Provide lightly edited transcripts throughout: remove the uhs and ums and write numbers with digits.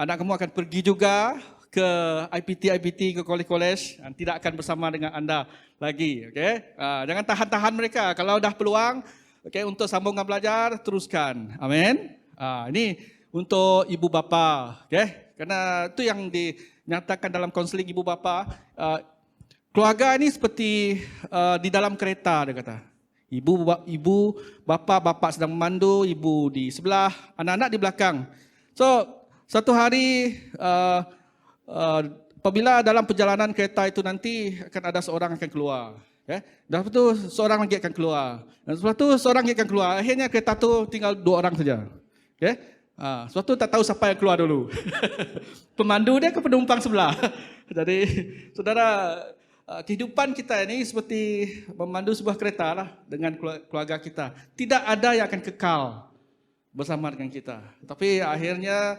anak kamu akan pergi juga ke IPT, ke college, tidak akan bersama dengan anda lagi. Okay? Jangan tahan-tahan mereka. Kalau dah peluang, okay, untuk sambungan belajar, teruskan. Amin. Ini untuk ibu bapa. Okay? Karena itu yang dinyatakan dalam konseling ibu bapa. Keluarga ini seperti di dalam kereta, dia kata. Ibu, bapa sedang memandu, ibu di sebelah, anak-anak di belakang. So, satu hari apabila dalam perjalanan kereta itu nanti akan ada seorang akan keluar. Dan lepas tu seorang lagi akan keluar. Dan lepas tu seorang lagi akan keluar. Akhirnya kereta tu tinggal 2 orang saja. Sebab tu tak tahu siapa yang keluar dulu. Pemandu dia ke penumpang sebelah. Jadi saudara, kehidupan kita ini seperti memandu sebuah kereta lah dengan keluarga kita. Tidak ada yang akan kekal bersama dengan kita. Tapi akhirnya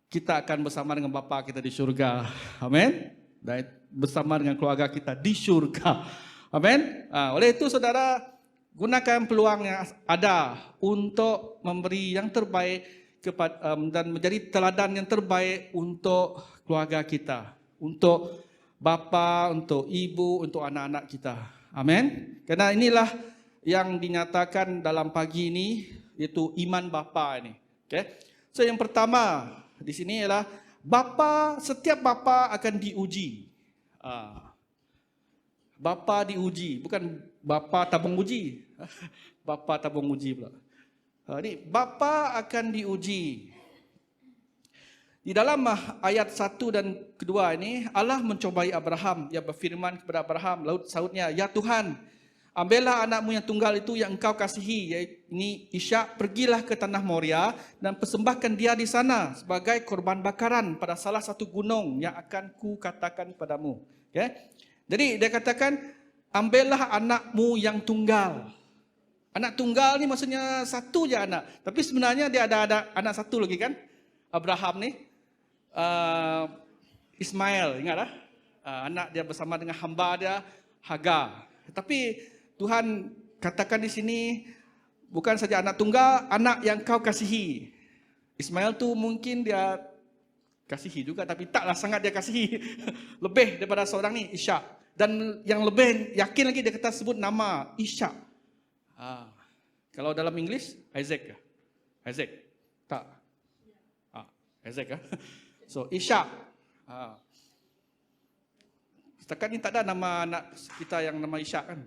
kita akan bersama dengan Bapa kita di syurga. Amin. Dan bersama dengan keluarga kita di syurga. Amin. Oleh itu saudara, gunakan peluang yang ada untuk memberi yang terbaik dan menjadi teladan yang terbaik untuk keluarga kita. Untuk bapa, untuk ibu, untuk anak-anak kita. Amin. Karena inilah yang dinyatakan dalam pagi ini, yaitu iman bapa ini. Okay. So yang pertama di sini ialah setiap bapa akan diuji. Bapa diuji, bukan bapa tabung uji. Bapa tabung uji pula. Ini bapa akan diuji. Di dalam ayat 1 dan kedua ini, Allah mencobai Abraham. Ia berfirman kepada Abraham, laut sautnya, "Ya Tuhan, ambillah anakmu yang tunggal itu yang engkau kasihi, yaitu Ishak, pergilah ke tanah Moria dan persembahkan dia di sana sebagai korban bakaran pada salah satu gunung yang akan ku katakan kepadamu." Okay? Jadi dia katakan, ambillah anakmu yang tunggal. Anak tunggal ni maksudnya satu je anak. Tapi sebenarnya dia ada anak satu lagi kan? Abraham ni. Ismail, ingatlah. Anak dia bersama dengan hamba dia, Hagar. Tapi Tuhan katakan di sini, bukan saja anak tunggal, anak yang kau kasihi. Ismail tu mungkin dia kasihi juga, tapi taklah sangat dia kasihi. Lebih daripada seorang ni, Ishak. Dan yang lebih yakin lagi dia kata sebut nama Ishak. Kalau dalam English, Isaac. Isaac? Tak. Isaac. So, Ishak. Setakat ni tak ada nama anak kita yang nama Ishak kan?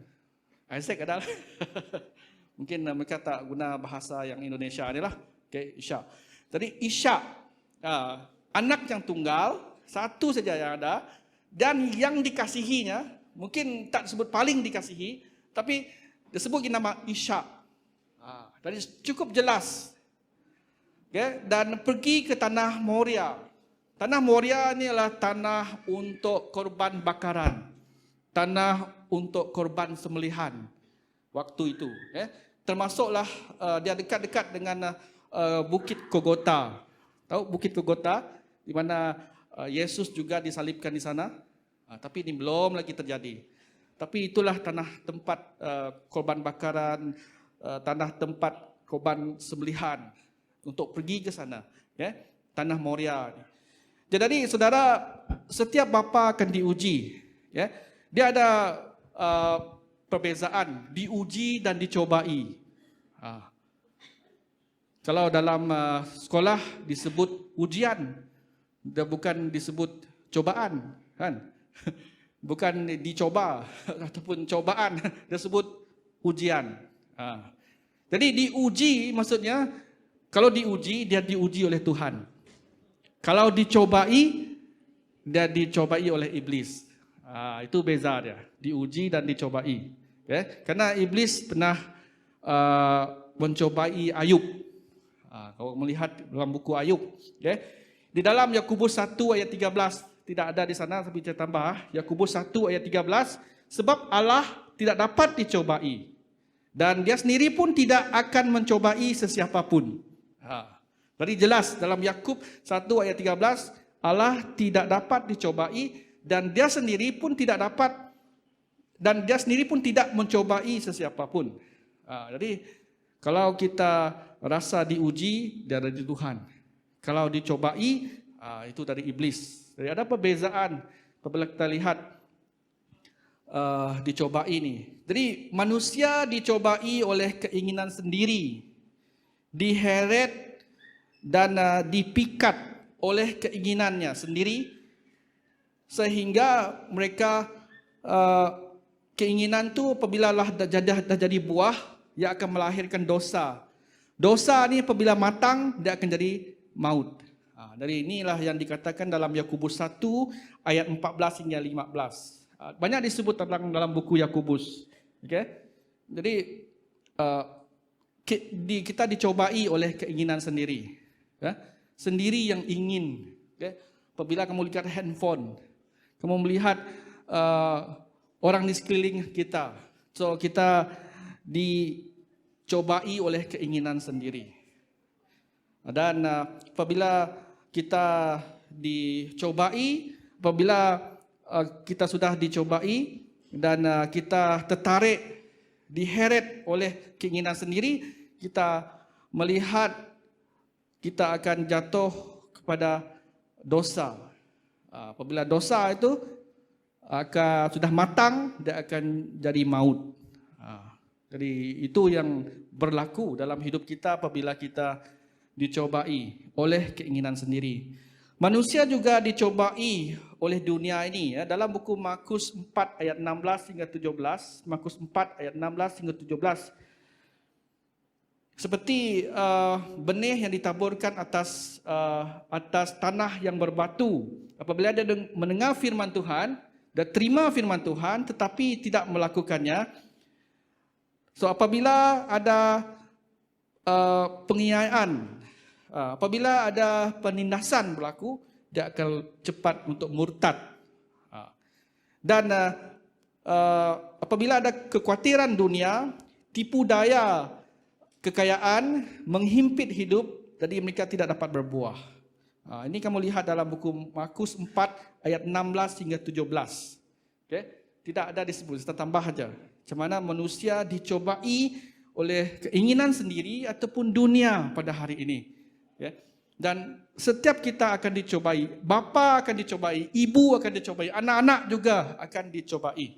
Isaac adalah. Mungkin mereka tak guna bahasa yang Indonesia ni lah. Okay, Ishak. Jadi Ishak, anak yang tunggal, satu saja yang ada. Dan yang dikasihinya, mungkin tak disebut paling dikasihi, tapi disebut nama Ishak. Jadi cukup jelas. Okay? Dan pergi ke tanah Moria. Tanah Moria ni adalah tanah untuk korban bakaran. Tanah untuk korban sembelihan waktu itu. Termasuklah dia dekat-dekat dengan Bukit Golgota. Tahu Bukit Golgota? Di mana Yesus juga disalibkan di sana. Tapi ini belum lagi terjadi. Tapi itulah tanah tempat korban bakaran, tanah tempat korban sembelihan untuk pergi ke sana. Tanah Moria. Jadi saudara, setiap bapa akan diuji. Dia ada perbezaan, diuji dan dicobai. Kalau dalam sekolah disebut ujian, dia bukan disebut cobaan, kan? Bukan dicoba ataupun cobaan, dia sebut ujian. Jadi diuji maksudnya, kalau diuji, dia diuji oleh Tuhan. Kalau dicobai, dia dicobai oleh iblis. Itu beza dia, diuji dan dicobai. Karena iblis pernah mencobai Ayub. Kalau melihat dalam buku Ayub, di dalam Yakobus 1 ayat 13, tidak ada di sana tapi saya tambah, Yakobus 1 ayat 13, sebab Allah tidak dapat dicobai dan dia sendiri pun tidak akan mencobai sesiapa pun. Jadi jelas dalam Yakub 1 ayat 13, Allah tidak dapat dicobai dan dia sendiri pun tidak mencobai sesiapa pun. Jadi kalau kita rasa diuji dari Tuhan. Kalau dicobai, itu dari iblis. Jadi ada perbezaan apabila kita lihat dicobai ini. Jadi manusia dicobai oleh keinginan sendiri, diheret dan dipikat oleh keinginannya sendiri, sehingga mereka keinginan tu apabila dah jadi buah, ia akan melahirkan dosa. Dosa ni apabila matang, dia akan jadi maut. Dari inilah yang dikatakan dalam Yakobus 1 ayat 14 hingga 15. Banyak disebut dalam buku Yakobus. Okay? Jadi kita dicobai oleh keinginan sendiri. Sendiri yang ingin. Okay? Apabila kamu lihat handphone, kamu melihat orang di sekeliling kita. So kita dicobai oleh keinginan sendiri. Dan apabila kita dicobai, apabila kita sudah dicobai dan kita tertarik, diheret oleh keinginan sendiri, kita melihat kita akan jatuh kepada dosa. Apabila dosa itu sudah matang, dia akan jadi maut. Jadi itu yang berlaku dalam hidup kita apabila kita dicobai oleh keinginan sendiri. Manusia juga dicobai oleh dunia ini. Dalam buku Markus 4 ayat 16 hingga 17. Markus 4 ayat 16 hingga 17. Seperti benih yang ditaburkan atas tanah yang berbatu. Apabila dia mendengar firman Tuhan, dia terima firman Tuhan tetapi tidak melakukannya. So apabila ada penganiayaan, apabila ada penindasan berlaku, dia akan cepat untuk murtad. Dan apabila ada kekhawatiran dunia, tipu daya kekayaan menghimpit hidup, jadi mereka tidak dapat berbuah. Ini kamu lihat dalam buku Markus 4 ayat 16 hingga 17. Okay? Tidak ada disebut, kita tambah saja. Macam mana manusia dicobai oleh keinginan sendiri ataupun dunia pada hari ini. Dan setiap kita akan dicobai. Bapa akan dicobai, ibu akan dicobai, anak-anak juga akan dicobai.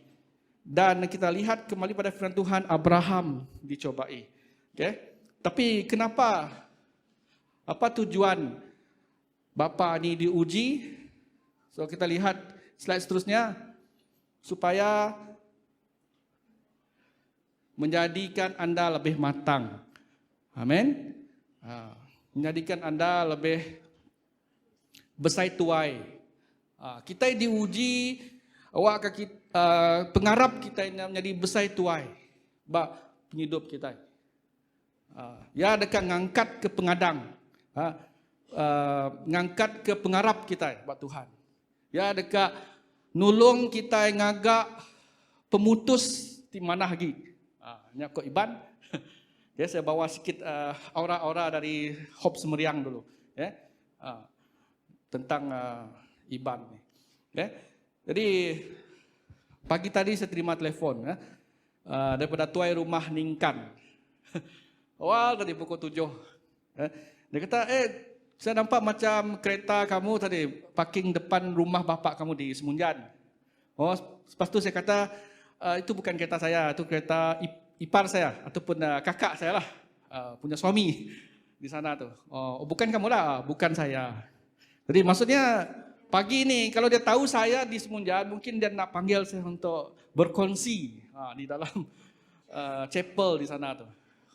Dan kita lihat kembali pada firman Tuhan, Abraham dicobai. Okay? Tapi kenapa? Apa tujuan bapa ini diuji? So kita lihat slide seterusnya. Supaya menjadikan anda lebih matang. Amin. Menjadikan anda lebih besai tuai. Kita diuji, pengarap kita ini menjadi besai tuai. Bak penghidup kita. Ya dekat ngangkat ke pengadang. Ngangkat ke pengarap kita buat Tuhan. Ya dekat nulung kita yang agak pemutus di mana lagi. Ini aku Iban. Ya, saya bawa sikit aura-aura dari Hope Semeriang dulu. Ya. Tentang Iban. Ya. Jadi pagi tadi saya terima telefon daripada tuai rumah Ningkan. Awal tadi pukul 7. Dia kata, saya nampak macam kereta kamu tadi parking depan rumah bapak kamu di Semunjan. Lepas tu saya kata, itu bukan kereta saya, itu kereta ipar saya ataupun kakak saya lah, punya suami di sana tu. Bukan kamu lah, bukan saya. Jadi maksudnya pagi ni kalau dia tahu saya di Semunjan, mungkin dia nak panggil saya untuk berkongsi di dalam chapel di sana tu.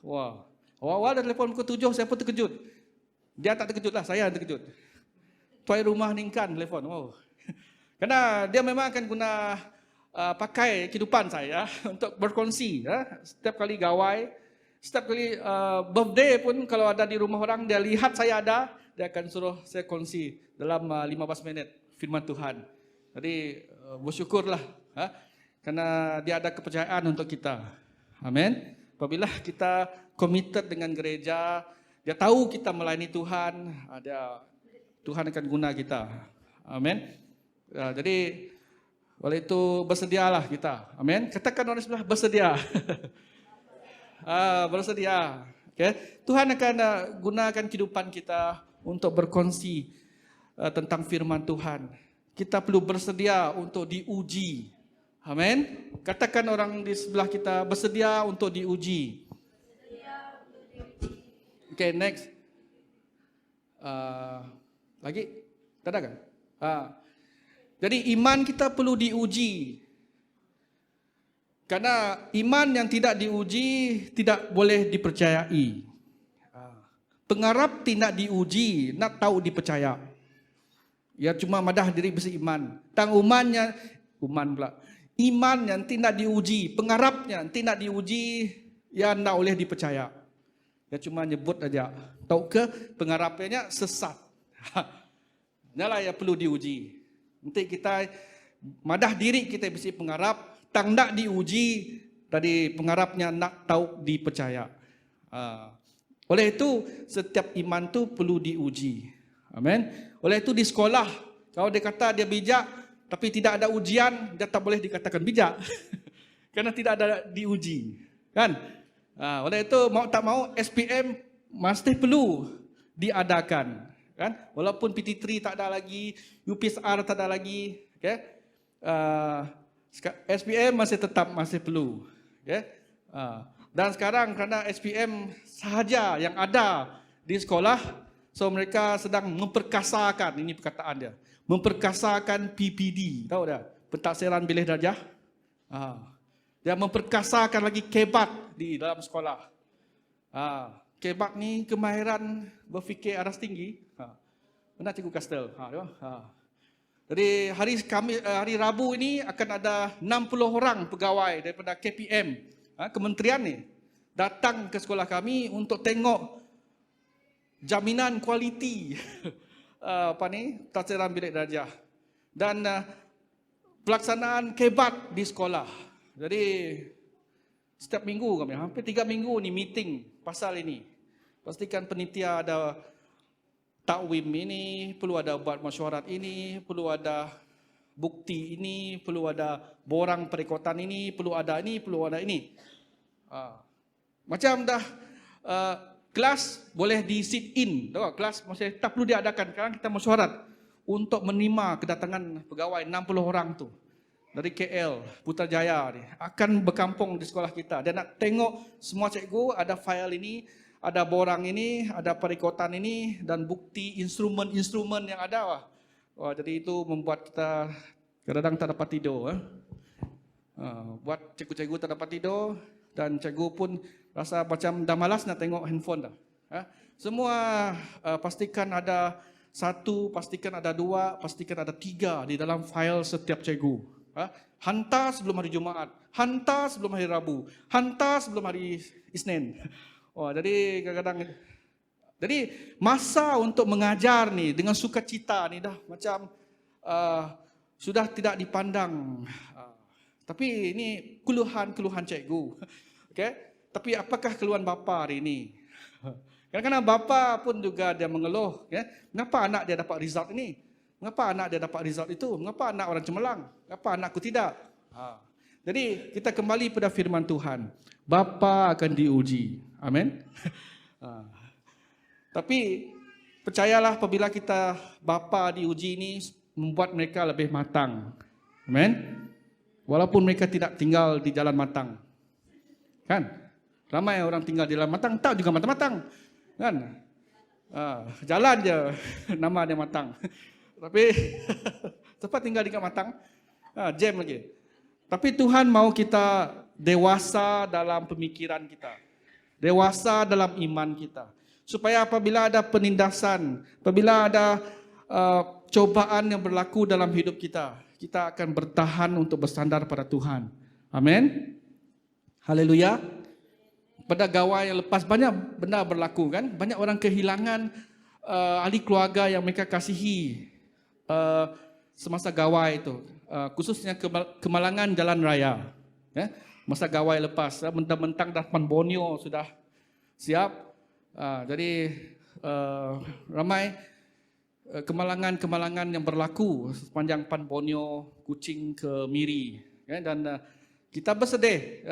Wah, awal-awal dia telefon pukul 7, saya pun terkejut. Dia tak terkejut lah, saya yang terkejut. Tuai rumah Ningkan telefon. Wow. Karena dia memang akan guna pakai kehidupan saya untuk berkongsi. Setiap kali gawai, setiap kali birthday pun kalau ada di rumah orang, dia lihat saya ada, dia akan suruh saya kongsi dalam 15 minit firman Tuhan. Jadi bersyukurlah karena dia ada kepercayaan untuk kita. Amin. Apabila kita committed dengan gereja, dia tahu kita melayani Tuhan, Tuhan akan guna kita. Amin. Jadi oleh itu bersedialah kita. Amin. Katakan orang sebelah bersedia. Bersedia. Okay. Tuhan akan gunakan kehidupan kita untuk berkongsi tentang firman Tuhan. Kita perlu bersedia untuk diuji. Amin. Katakan orang di sebelah kita, bersedia untuk diuji. Okay, next. Lagi? Tak ada kan? Jadi iman kita perlu diuji. Karena iman yang tidak diuji tidak boleh dipercayai. Pengharap tidak diuji, nak tahu dipercaya. Ya cuma madah diri beriman. Tang iman yang tidak diuji, pengharapnya tidak diuji, ya tidak boleh dipercaya. Ya cuma nyebut aja. Tahu ke pengharapnya sesat. Inilah yang perlu diuji. Nanti kita madah diri kita bisa pengharap, tang nak diuji, tadi pengharapnya nak tahu dipercaya. Oleh itu setiap iman tu perlu diuji. Amin. Oleh itu di sekolah, kalau dia kata dia bijak, tapi tidak ada ujian, dia tak boleh dikatakan bijak. Karena tidak ada diuji. Kan? Oleh itu mau tak mau SPM mesti perlu diadakan, kan? Walaupun PT3 tak ada lagi, UPSR tak ada lagi, okay? SPM masih perlu, okay? Dan sekarang kerana SPM sahaja yang ada di sekolah, so mereka sedang memperkasakan, ini perkataan dia, memperkasakan PPD, tahu dah? Pentaksiran bilik darjah. Dia memperkasakan lagi kebat di dalam sekolah. Kebat ni kemahiran berfikir aras tinggi. Benar Cikgu Kastel. Jadi hari Rabu ini akan ada 60 orang pegawai daripada KPM, kementerian ni, datang ke sekolah kami untuk tengok jaminan kualiti pentaksiran bilik darjah dan pelaksanaan kebat di sekolah. Jadi setiap minggu kami, hampir 3 minggu ni meeting pasal ini. Pastikan penitia ada takwim ini, perlu ada buat mesyuarat ini, perlu ada bukti ini, perlu ada borang perekotan ini, perlu ada ini, perlu ada ini. Macam dah kelas boleh di sit in, tahu kelas masih tak perlu diadakan. Sekarang kita mesyuarat untuk menerima kedatangan pegawai 60 orang tu. Dari KL, Putrajaya ni, akan berkampung di sekolah kita. Dia nak tengok semua cikgu, ada file ini, ada borang ini, ada perikotan ini, dan bukti instrumen-instrumen yang ada. Jadi itu membuat kita kadang-kadang tak dapat tidur. Buat cikgu-cikgu tak dapat tidur, dan cikgu pun rasa macam dah malas nak tengok handphone dah. Semua pastikan ada 1, pastikan ada 2, pastikan ada 3 di dalam file setiap cikgu. Hantar sebelum hari Jumaat, hantar sebelum hari Rabu, hantar sebelum hari Isnin. Jadi kadang-kadang, jadi masa untuk mengajar ni dengan sukacita ni dah macam sudah tidak dipandang. Tapi ini keluhan cikgu. Okay? Tapi apakah keluhan bapa hari ini? Kadang-kadang bapa pun juga dia mengeluh. Okay? Mengapa anak dia dapat result ini? Mengapa anak dia dapat result itu? Mengapa anak orang cemerlang? Mengapa anakku tidak? Jadi kita kembali pada firman Tuhan. Bapa akan diuji. Amin. Tapi percayalah apabila kita bapa diuji ini membuat mereka lebih matang. Amin. Walaupun mereka tidak tinggal di jalan matang. Kan? Ramai orang tinggal di jalan matang, tak juga matang-matang. Kan? Jalan je nama dia matang. Tapi cepat tinggal di kat matang, jam lagi. Tapi Tuhan mau kita dewasa dalam pemikiran kita, dewasa dalam iman kita, supaya apabila ada penindasan, apabila ada cobaan yang berlaku dalam hidup kita, kita akan bertahan untuk bersandar pada Tuhan. Amin. Haleluya. Pada gawai yang lepas banyak benda berlaku kan, banyak orang kehilangan ahli keluarga yang mereka kasihi. Semasa gawai itu, khususnya kemalangan jalan raya, masa gawai lepas, mentang-mentang dah Pan Borneo sudah siap, jadi ramai kemalangan yang berlaku sepanjang Pan Borneo, Kuching ke Miri, dan kita bersedih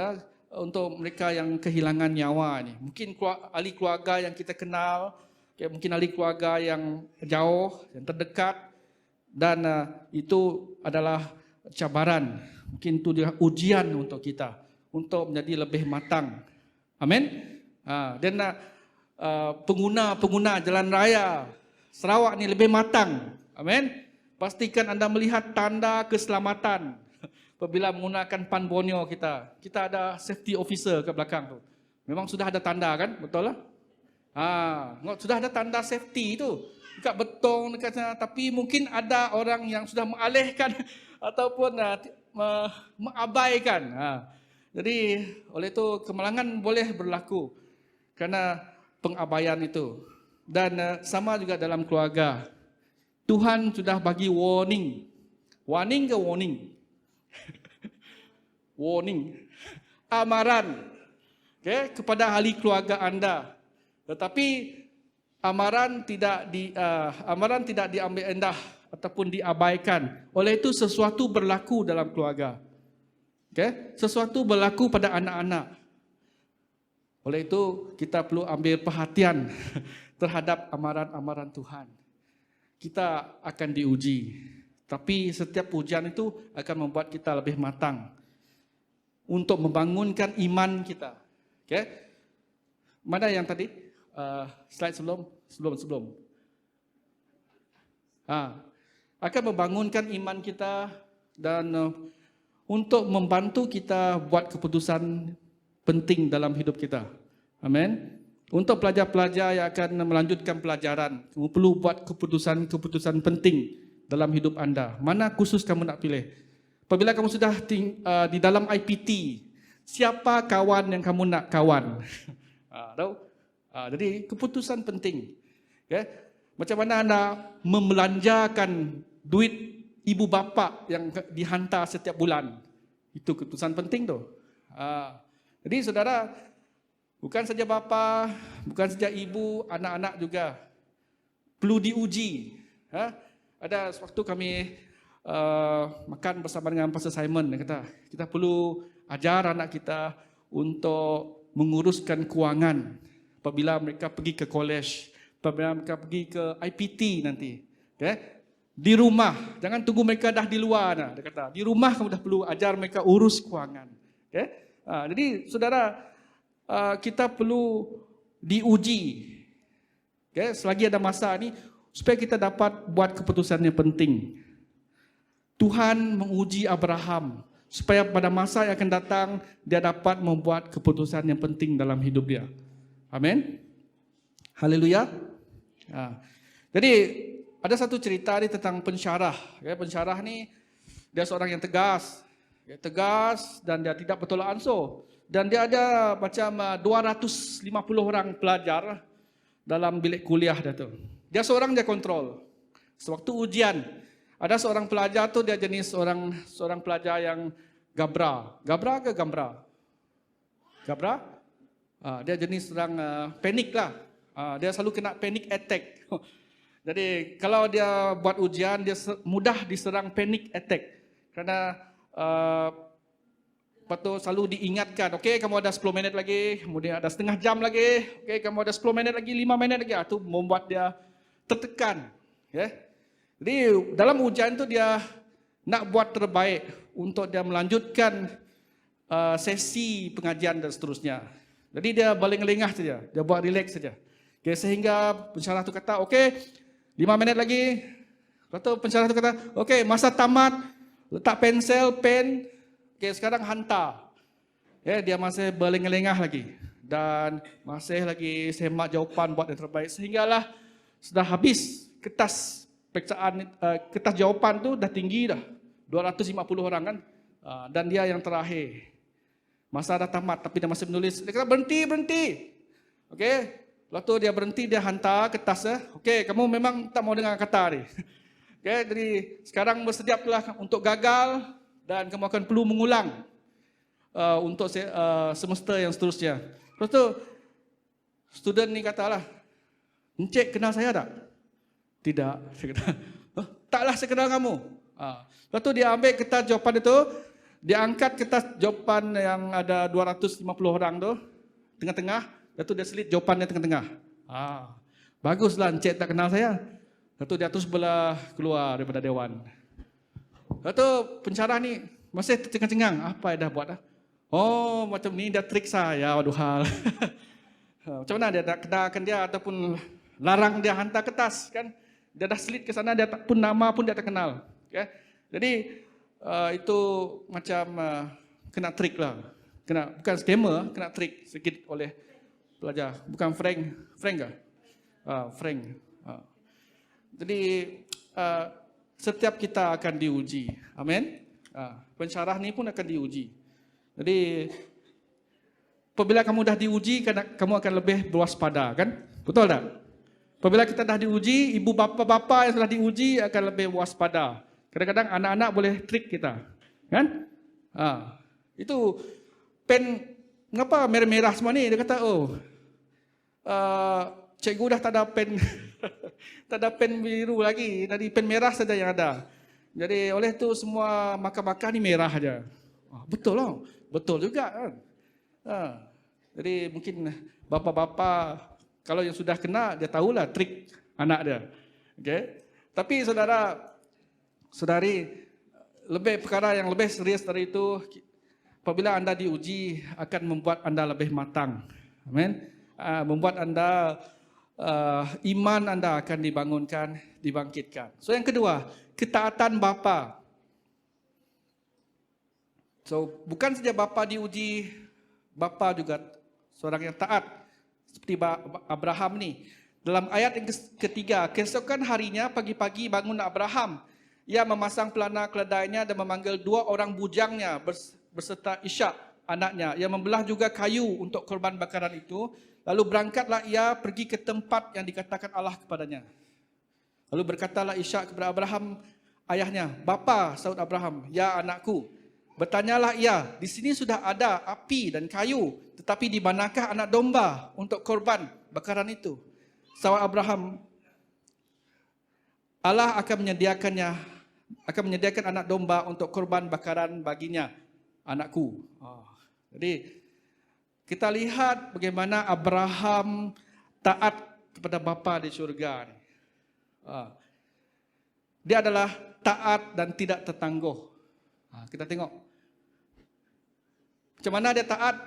untuk mereka yang kehilangan nyawa ini. Mungkin ahli keluarga yang kita kenal, mungkin ahli keluarga yang jauh, yang terdekat, dan itu adalah cabaran. Mungkin itu dia ujian untuk kita, untuk menjadi lebih matang. Amin. Dan pengguna jalan raya Sarawak ni lebih matang. Amin. Pastikan anda melihat tanda keselamatan apabila menggunakan pan Borneo kita. Kita ada safety officer ke belakang tu. Memang sudah ada tanda kan? Betul lah? Sudah ada tanda safety tu. Dekat betong, dekat sana. Tapi mungkin ada orang yang sudah mengalihkan ataupun mengabaikan. Jadi oleh itu kemalangan boleh berlaku kerana pengabaian itu. Dan sama juga dalam keluarga. Tuhan sudah bagi warning. Warning ke warning? Warning. Amaran. Kepada ahli keluarga anda. Tetapi amaran tidak diambil endah ataupun diabaikan. Oleh itu sesuatu berlaku dalam keluarga. Sesuatu berlaku pada anak-anak. Oleh itu kita perlu ambil perhatian terhadap amaran-amaran Tuhan. Kita akan diuji. Tapi setiap ujian itu akan membuat kita lebih matang. Untuk membangunkan iman kita. Mana yang tadi? Slide sebelum. Akan membangunkan iman kita dan untuk membantu kita buat keputusan penting dalam hidup kita. Amin. Untuk pelajar-pelajar yang akan melanjutkan pelajaran, kamu perlu buat keputusan penting dalam hidup anda. Mana khusus kamu nak pilih? Apabila kamu sudah di dalam IPT, siapa kawan yang kamu nak kawan? Tahu? Jadi keputusan penting. Macam mana anda membelanjakan duit ibu bapa yang dihantar setiap bulan? Itu keputusan penting tu. Jadi saudara, bukan saja bapa, bukan saja ibu, anak-anak juga perlu diuji. Ada waktu kami makan bersama dengan Pastor Simon, dia kata kita perlu ajar anak kita untuk menguruskan kewangan apabila mereka pergi ke college, apabila mereka pergi ke IPT nanti. Di rumah, jangan tunggu mereka dah di luar. Dia kata di rumah kamu dah perlu ajar mereka urus kewangan. Jadi saudara, kita perlu diuji. Selagi ada masa ni supaya kita dapat buat keputusan yang penting. Tuhan menguji Abraham supaya pada masa yang akan datang dia dapat membuat keputusan yang penting dalam hidup dia. Amin. Haleluya. Jadi ada satu cerita ni tentang pensyarah. Pensyarah ni dia seorang yang tegas. Tegas dan dia tidak bertolak ansur. Dan dia ada macam 250 orang pelajar dalam bilik kuliah dia tu. Dia seorang dia kontrol. Sewaktu ujian, ada seorang pelajar tu dia jenis seorang pelajar yang gabra. Gabra ke gambra? Gabra? Dia jenis orang panik lah. Dia selalu kena panic attack. Jadi kalau dia buat ujian, dia mudah diserang panic attack. Kerana patut selalu diingatkan, okey kamu ada 10 minit lagi, kemudian ada setengah jam lagi, okey kamu ada 10 minit lagi, 5 minit lagi. Itu membuat dia tertekan. Jadi dalam ujian itu dia nak buat terbaik untuk dia melanjutkan sesi pengajian dan seterusnya. Jadi dia lengah saja, dia buat relax saja. Okay, sehingga pensyarah itu kata, okey 5 minit lagi. Lepas tu pensyarah itu kata, okey masa tamat, letak pensel, pen, okey sekarang hantar. Dia masih berlengah-lengah lagi. Dan masih lagi semak jawapan buat yang terbaik. Sehinggalah sudah habis kertas periksaan, kertas jawapan tu dah tinggi dah. 250 orang kan. Dan dia yang terakhir. Masa dah tamat tapi dia masih menulis. Dia kata berhenti. Okey. Lepas tu dia berhenti, dia hantar kertas. Okey, kamu memang tak mau dengar kata ni. Okey, jadi sekarang bersedia-lah untuk gagal dan kamu akan perlu mengulang untuk semester yang seterusnya. Lepas tu student ni katalah, "Encik kenal saya tak?" "Tidak." Saya kata, "Taklah saya kenal kamu." Lepas tu dia ambil kertas jawapan itu, dia angkat kertas jawapan yang ada 250 orang tu tengah-tengah, lepas tu dia selit jawapannya tengah-tengah. Baguslah encik tak kenal saya. Lepas tu dia terus belah keluar daripada dewan. Lepas tu pensyarah ni masih tercengang-cengang. Apa dia dah buat dah? Oh, macam ni dia trik saya. Waduh hal. Macam mana dia nak kenakan dia ataupun larang dia hantar kertas kan? Dia dah selit ke sana, dia tak pun nama pun dia tak kenal. Okay? Jadi itu macam kena trik lah. Bukan scammer, kena trik sedikit oleh pelajar. Bukan Frank ke? Frank. Jadi setiap kita akan diuji. Amin. Pensyarah ni pun akan diuji. Jadi apabila kamu dah diuji, kamu akan lebih berwaspada, kan? Betul tak? Apabila kita dah diuji, ibu bapa yang telah diuji akan lebih waspada. Kadang-kadang anak-anak boleh trik kita, kan? Itu pen, mengapa merah-merah semua ni? Dia kata, cikgu dah tak ada pen, tak ada pen biru lagi, tadi pen merah saja yang ada. Jadi oleh itu semua markah-markah ni merah aja. Betul lah, betul juga kan? Jadi mungkin bapa-bapa kalau yang sudah kena dia tahulah trik anak dia. Okay? Tapi saudara-saudari, lebih perkara yang lebih serius dari itu, apabila anda diuji akan membuat anda lebih matang. Amin. Membuat anda iman anda akan dibangunkan, dibangkitkan. So yang kedua, ketaatan bapa. So bukan saja bapa diuji, bapa juga seorang yang taat. Seperti Abraham ni. Dalam ayat yang ketiga, keesokan harinya pagi-pagi bangun Abraham. Ia memasang pelana keledainya dan memanggil 2 orang bujangnya berserta Ishak anaknya. Ia membelah juga kayu untuk korban bakaran itu. Lalu berangkatlah ia pergi ke tempat yang dikatakan Allah kepadanya. Lalu berkatalah Ishak kepada Abraham ayahnya, "Bapa," sahut Abraham, "Ya anakku." Bertanyalah ia, "Di sini sudah ada api dan kayu, tetapi di manakah anak domba untuk korban bakaran itu?" Sahut Abraham, "Allah akan menyediakan anak domba untuk korban bakaran baginya, anakku." Jadi kita lihat bagaimana Abraham taat kepada Bapa di syurga. Dia adalah taat dan tidak tertangguh. Kita tengok macam mana dia taat.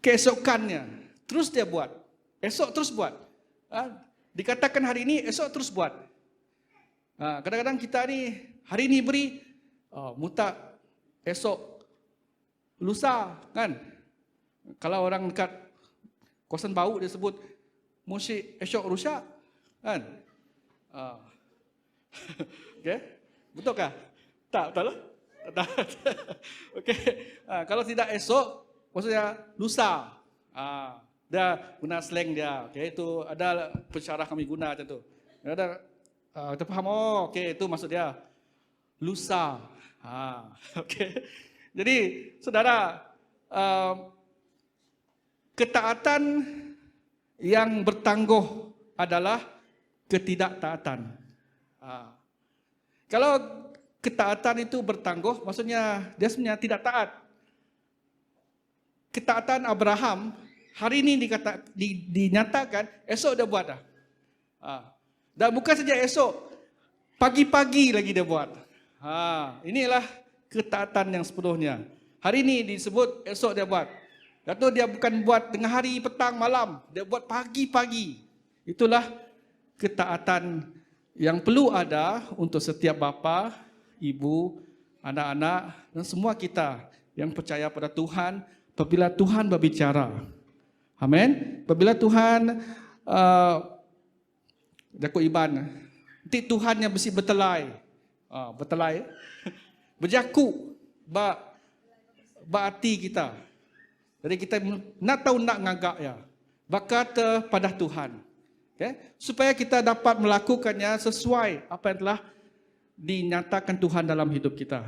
Keesokannya terus dia buat, esok terus buat. Dikatakan hari ini, esok terus buat. Kadang-kadang kita ni hari ini beri, mutak esok lusa, kan? Kalau orang dekat kawasan bau dia sebut musik esok rusak, kan? Okay? Betulkah? Tak, betul lah? Tak. Okay. Kalau tidak esok, maksudnya lusa. Dia guna slang dia. Okay, itu ada pensyarah kami guna macam tu. Ada, kita faham, okay, itu maksud dia lusa. Okay. Jadi, saudara, ketaatan yang bertangguh adalah ketidaktaatan. Kalau ketaatan itu bertangguh, maksudnya dia sebenarnya tidak taat. Ketaatan Abraham hari ini dinyatakan, esok dia buat dah. Dan bukan saja esok, pagi-pagi lagi dia buat. Inilah ketaatan yang sepenuhnya. Hari ini disebut, esok dia buat. Atau dia bukan buat tengah hari, petang, malam. Dia buat pagi-pagi. Itulah ketaatan yang perlu ada untuk setiap bapa, ibu, anak-anak dan semua kita yang percaya pada Tuhan. Apabila Tuhan berbicara, amin. Apabila Tuhan Datuk Iban, nanti Tuhan yang bersih bertelai, berjaku, hati kita. Jadi kita nak tahu nak ngagak ya, berkata pada Tuhan, okay? Supaya kita dapat melakukannya sesuai apa yang telah dinyatakan Tuhan dalam hidup kita.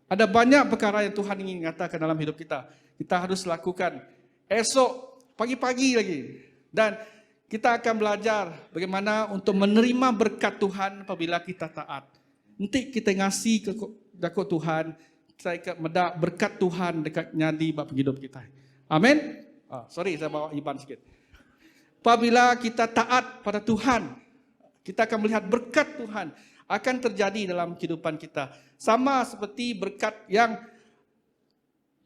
Ada banyak perkara yang Tuhan ingin nyatakan dalam hidup kita. Kita harus lakukan esok pagi-pagi lagi. Dan kita akan belajar bagaimana untuk menerima berkat Tuhan apabila kita taat. Nanti kita ngasih ke Tuhan, saya medak berkat Tuhan dekat nyadi bab hidup kita. Amin. Sorry saya bawa Iban sikit. apabila kita taat pada Tuhan, kita akan melihat berkat Tuhan akan terjadi dalam kehidupan kita. Sama seperti berkat yang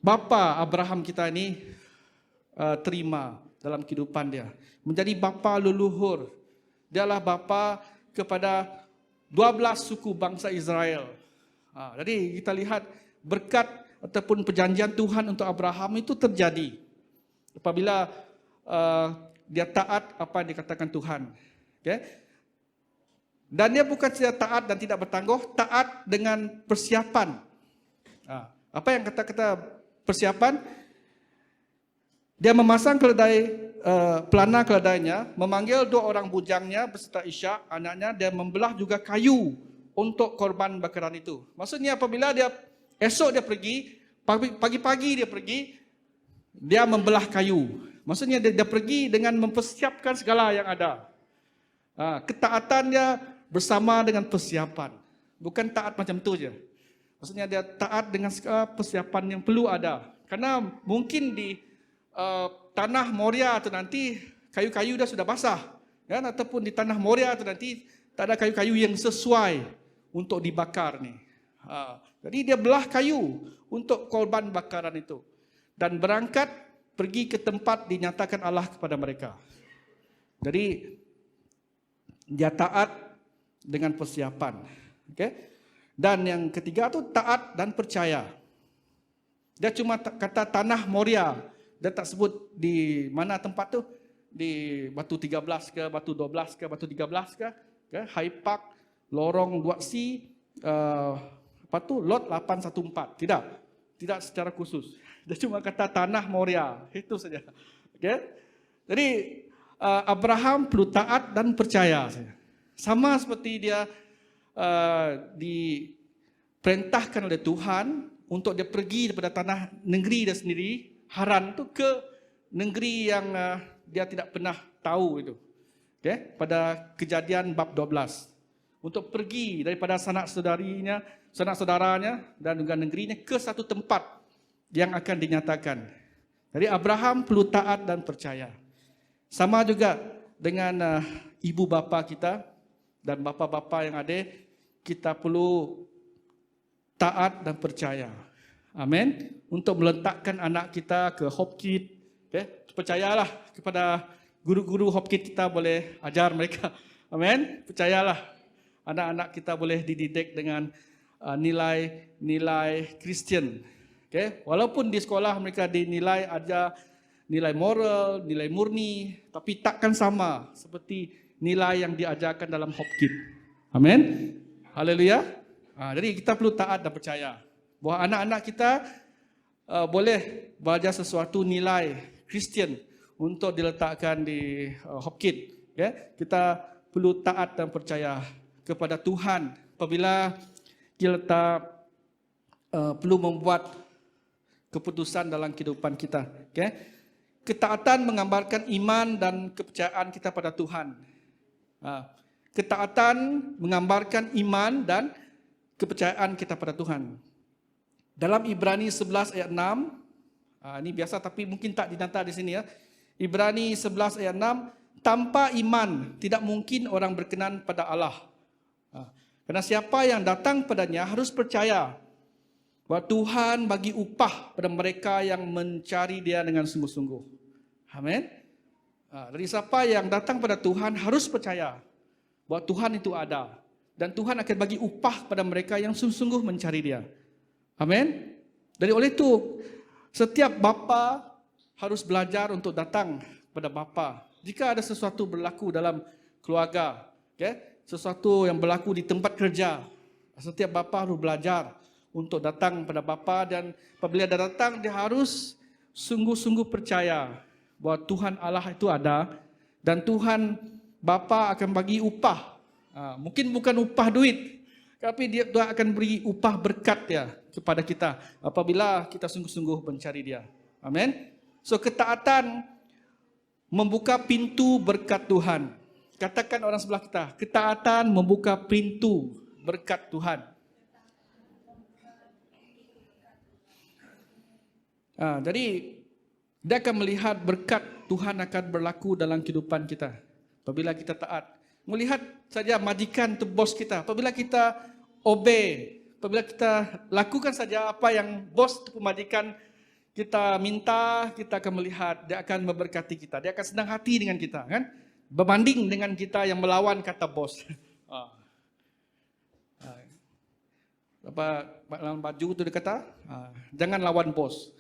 bapa Abraham kita ini terima dalam kehidupan dia. Menjadi bapa leluhur. Dialah bapa kepada 12 suku bangsa Israel. Jadi kita lihat berkat ataupun perjanjian Tuhan untuk Abraham itu terjadi apabila dia taat apa yang dikatakan Tuhan. Okay? Dan dia bukan saja taat dan tidak bertangguh, taat dengan persiapan. Apa yang kata-kata persiapan? Dia memasang keledai, pelana keledainya, memanggil 2 orang bujangnya beserta Ishak, anaknya, dia membelah juga kayu untuk korban bakaran itu. Maksudnya apabila dia esok dia pergi, pagi-pagi dia pergi, dia membelah kayu. Maksudnya dia pergi dengan mempersiapkan segala yang ada. Ketaatan dia bersama dengan persiapan. Bukan taat macam tu je. Maksudnya dia taat dengan segala persiapan yang perlu ada. Karena mungkin di tanah Moria tu nanti kayu-kayu dah sudah basah. Kan? Ataupun di tanah Moria tu nanti tak ada kayu-kayu yang sesuai untuk dibakar ni. Jadi dia belah kayu untuk korban bakaran itu. Dan berangkat pergi ke tempat dinyatakan Allah kepada mereka. Jadi dia taat dengan persiapan. Okay? Dan yang ketiga tu taat dan percaya. Dia cuma kata tanah Moria. Dia tak sebut di mana tempat tu. Di Batu 13 ke, Batu 12 ke, Batu 13 ke. Okay? High Park, Lorong 2C, apa tu? Lot 814. Tidak secara khusus. Dia cuma kata tanah Moria. Itu saja. Okay? Jadi Abraham perlu taat dan percaya saja. Sama seperti dia diperintahkan oleh Tuhan untuk dia pergi daripada tanah negeri dia sendiri, Haran tu, ke negeri yang dia tidak pernah tahu itu. Okay? Pada Kejadian bab 12. Untuk pergi daripada sanak saudaranya dan juga negerinya ke satu tempat yang akan dinyatakan. Jadi Abraham perlu taat dan percaya. Sama juga dengan ibu bapa kita dan bapa-bapa yang ada, kita perlu taat dan percaya. Amin. Untuk meletakkan anak kita ke Hope Kid. Okay? Percayalah kepada guru-guru Hope Kid, kita boleh ajar mereka. Amin. Percayalah anak-anak kita boleh dididik dengan nilai-nilai Kristian. Okay? Walaupun di sekolah mereka dinilai ada nilai moral, nilai murni, tapi takkan sama seperti nilai yang diajarkan dalam Hope Kid. Amin. Haleluya. Jadi kita perlu taat dan percaya bahawa anak-anak kita boleh belajar sesuatu nilai Kristian untuk diletakkan di Hope Kid. Okay? Kita perlu taat dan percaya kepada Tuhan apabila kita perlu membuat keputusan dalam kehidupan kita. Okay? Ketaatan menggambarkan iman dan kepercayaan kita pada Tuhan. Ketaatan menggambarkan iman dan kepercayaan kita pada Tuhan. Dalam Ibrani 11 ayat 6, ini biasa tapi mungkin tak dinata di sini ya. Ibrani 11 ayat 6, tanpa iman tidak mungkin orang berkenan pada Allah. Karena siapa yang datang padanya harus percaya bahawa Tuhan bagi upah pada mereka yang mencari Dia dengan sungguh-sungguh. Amin. Jadi siapa yang datang pada Tuhan harus percaya bahawa Tuhan itu ada. Dan Tuhan akan bagi upah pada mereka yang sungguh-sungguh mencari Dia. Amin. Jadi oleh itu, setiap bapa harus belajar untuk datang pada bapa. Jika ada sesuatu berlaku dalam keluarga, okay, sesuatu yang berlaku di tempat kerja, setiap bapa harus belajar untuk datang pada bapa, dan apabila dia datang, dia harus sungguh-sungguh percaya bahawa Tuhan Allah itu ada dan Tuhan Bapa akan bagi upah. Mungkin bukan upah duit, tapi Dia akan beri upah berkat ya kepada kita apabila kita sungguh-sungguh mencari Dia. Amin. So ketaatan membuka pintu berkat Tuhan. Katakan orang sebelah kita, ketaatan membuka pintu berkat Tuhan. Jadi dia akan melihat berkat Tuhan akan berlaku dalam kehidupan kita. Apabila kita taat. Melihat saja majikan itu bos kita. Apabila kita obey, apabila kita lakukan saja apa yang bos itu majikan kita minta, kita akan melihat dia akan memberkati kita. Dia akan senang hati dengan kita, kan? Berbanding dengan kita yang melawan kata bos. Apa dalam baju itu dia kata, jangan lawan bos.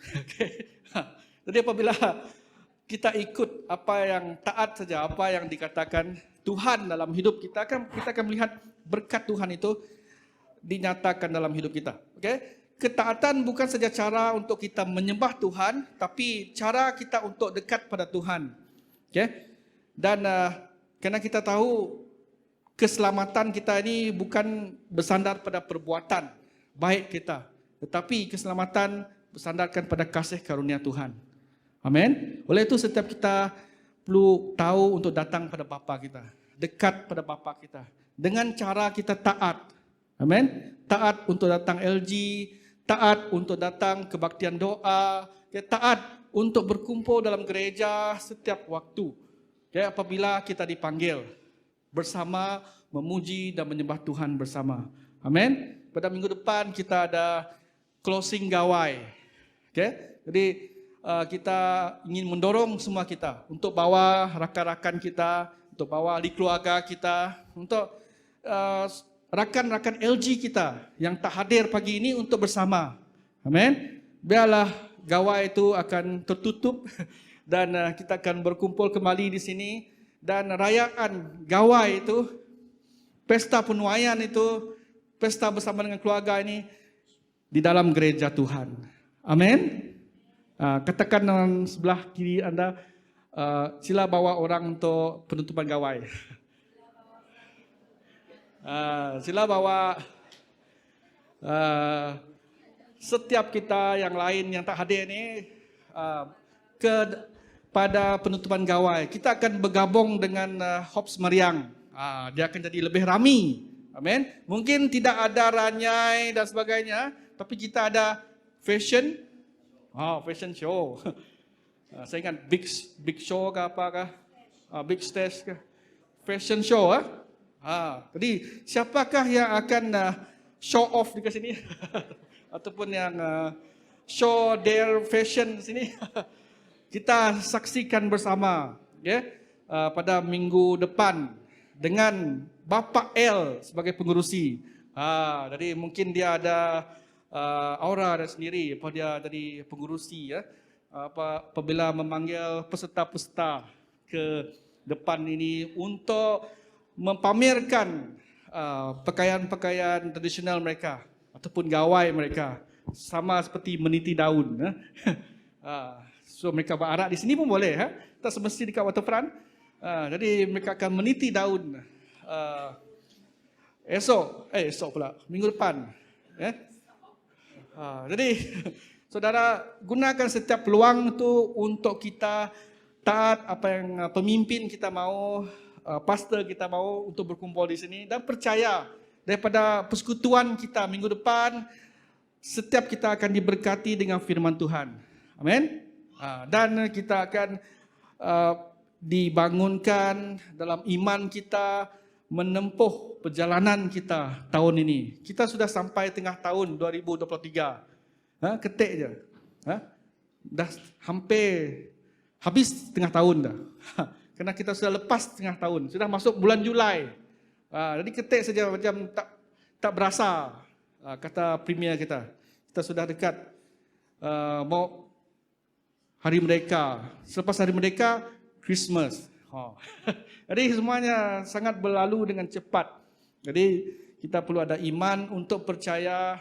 Jadi apabila kita ikut apa yang taat saja, apa yang dikatakan Tuhan dalam hidup kita akan melihat berkat Tuhan itu dinyatakan dalam hidup kita. Okay? Ketaatan bukan saja cara untuk kita menyembah Tuhan, tapi cara kita untuk dekat pada Tuhan. Okay? Dan karena kita tahu keselamatan kita ini bukan bersandar pada perbuatan baik kita, tetapi keselamatan bersandarkan pada kasih karunia Tuhan. Amin. Oleh itu setiap kita perlu tahu untuk datang pada Bapa kita, dekat pada Bapa kita dengan cara kita taat. Amin. Taat untuk datang LG, taat untuk datang kebaktian doa, taat untuk berkumpul dalam gereja setiap waktu. Apabila kita dipanggil bersama memuji dan menyembah Tuhan bersama. Amin. Pada minggu depan kita ada closing gawai. Okay? Jadi kita ingin mendorong semua kita untuk bawa rakan-rakan kita, untuk bawa ahli keluarga kita, untuk rakan-rakan LG kita yang tak hadir pagi ini untuk bersama. Amin. Biarlah gawai itu akan tertutup dan kita akan berkumpul kembali di sini dan rayaan gawai itu, pesta penuaian itu, pesta bersama dengan keluarga ini di dalam gereja Tuhan. Amin. Katakan dalam sebelah kiri anda, sila bawa orang untuk penutupan gawai. Sila bawa setiap kita yang lain yang tak hadir ini pada penutupan gawai. Kita akan bergabung dengan Hops Meriang. Dia akan jadi lebih ramai. Amin. Mungkin tidak ada ranyai dan sebagainya, tapi kita ada fashion show. Saya ingat big show ke apakah? Big stage ke? Fashion show. Jadi siapakah yang akan show off di sini? Ataupun yang show their fashion di sini? Kita saksikan bersama pada minggu depan dengan Bapak L sebagai pengurusi. Jadi mungkin dia ada aura dia sendiri, apa dia jadi pengurusi apabila memanggil peserta-peserta ke depan ini untuk mempamerkan pakaian-pakaian tradisional mereka ataupun gawai mereka, sama seperti meniti daun. So mereka berarak di sini pun boleh, tak semesti dekat waterfront. Jadi mereka akan meniti daun esok pula, minggu depan. Jadi saudara gunakan setiap peluang itu untuk kita taat apa yang pemimpin kita mau, pastor kita mau untuk berkumpul di sini, dan percaya daripada persekutuan kita minggu depan setiap kita akan diberkati dengan firman Tuhan. Amin. Dan kita akan dibangunkan dalam iman kita menempuh perjalanan kita tahun ini. Kita sudah sampai tengah tahun 2023. Ketik je. Dah hampir habis tengah tahun dah. Kerana kita sudah lepas tengah tahun. Sudah masuk bulan Julai. Jadi ketik saja macam tak berasa, kata premier kita. Kita sudah dekat mau Hari Merdeka. Selepas Hari Merdeka, Christmas. Jadi semuanya sangat berlalu dengan cepat. Jadi kita perlu ada iman untuk percaya